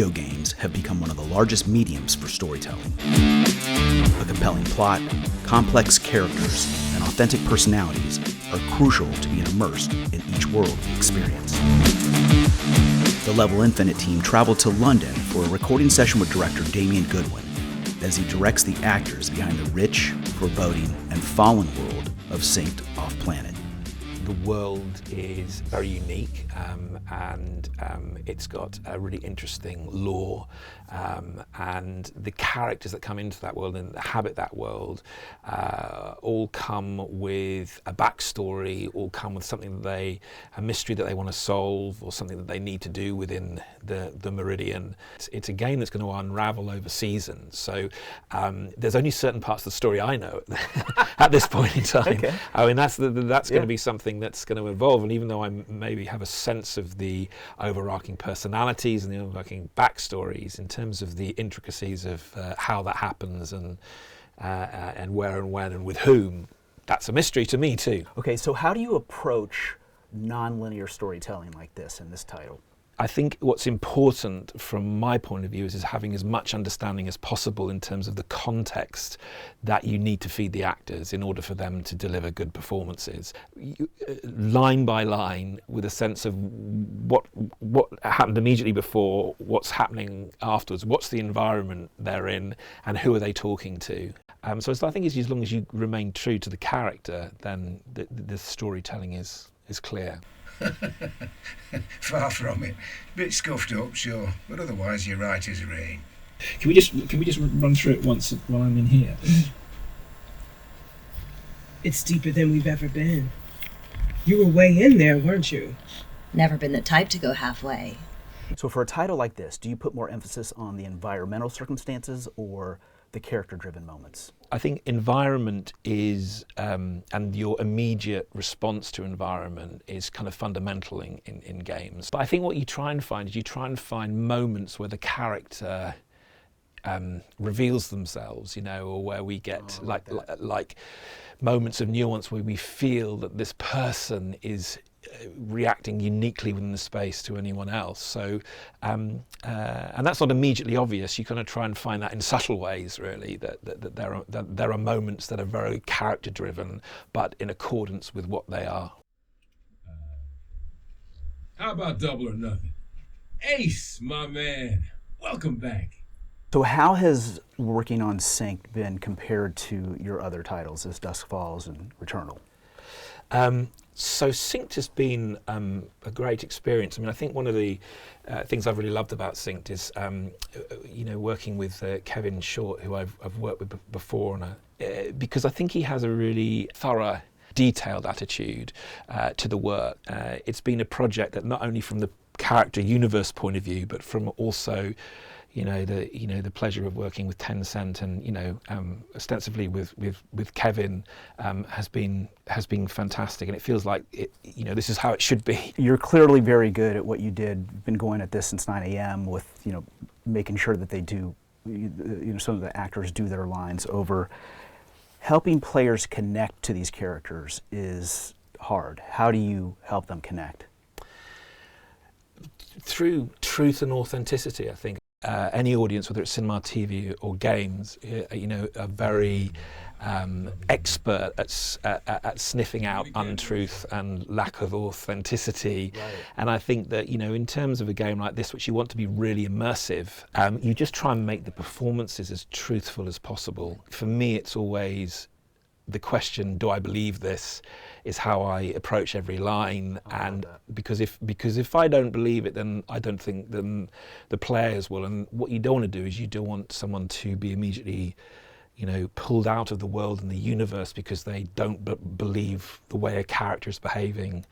video games have become one of the largest mediums for storytelling. A compelling plot, complex characters, and authentic personalities are crucial to being immersed in each world we experience. The Level Infinite team traveled to London for a recording session with director Damian Goodwin as he directs the actors behind the rich, foreboding, and fallen world of Synced Off-Planet. The world is very unique and it's got a really interesting lore, and the characters that come into that world and inhabit that world all come with a backstory, all come with something that a mystery that they want to solve, or something that they need to do within the Meridian. It's a game that's going to unravel over seasons, so there's only certain parts of the story I know at this point in time. Okay. I mean, that's going to be something that's going to evolve, and even though I maybe have a sense of the overarching personalities and the overarching backstories in terms of the intricacies of how that happens and where and when and with whom, that's a mystery to me too. Okay, so how do you approach non-linear storytelling like this in this title? I think what's important from my point of view is having as much understanding as possible in terms of the context that you need to feed the actors in order for them to deliver good performances. Line by line, with a sense of what happened immediately before, what's happening afterwards, what's the environment they're in, and who are they talking to. So I think as long as you remain true to the character, then the storytelling is clear. Far from it. Bit scuffed up, sure, but otherwise you're right as rain. Can we just run through it once while I'm in here? It's deeper than we've ever been. You were way in there, weren't you? Never been the type to go halfway. So for a title like this, do you put more emphasis on the environmental circumstances or the character-driven moments? I think environment is, and your immediate response to environment is kind of fundamental in games. But I think what you try and find is moments where the character reveals themselves, or where we get like moments of nuance where we feel that this person is reacting uniquely within the space to anyone else. So, and that's not immediately obvious. You kind of try and find that in subtle ways, really, that there are moments that are very character-driven, but in accordance with what they are. How about Double or Nothing? Ace, my man, welcome back. So how has working on Synced been compared to your other titles, as Dusk Falls and Returnal? So Synced has been a great experience. I mean, I think one of the things I've really loved about Synced is, working with Kevin Short, who I've worked with before, because I think he has a really thorough, detailed attitude to the work. It's been a project that not only from the character universe point of view, but from also the pleasure of working with Tencent and ostensibly with Kevin has been fantastic, and it feels like this is how it should be. You're clearly very good at what you did. You've been going at this since 9 a.m. with making sure that they do some of the actors do their lines over. Helping players connect to these characters is hard. How do you help them connect? Through truth and authenticity, I think. Any audience, whether it's cinema, TV, or games, are very expert at sniffing out untruth and lack of authenticity. Right. And I think that in terms of a game like this, which you want to be really immersive, you just try and make the performances as truthful as possible. For me, it's always the question, do I believe this, is how I approach every line. And because if I don't believe it, then I don't think then the players will. And what you don't want to do is you don't want someone to be immediately pulled out of the world and the universe because they don't believe the way a character is behaving.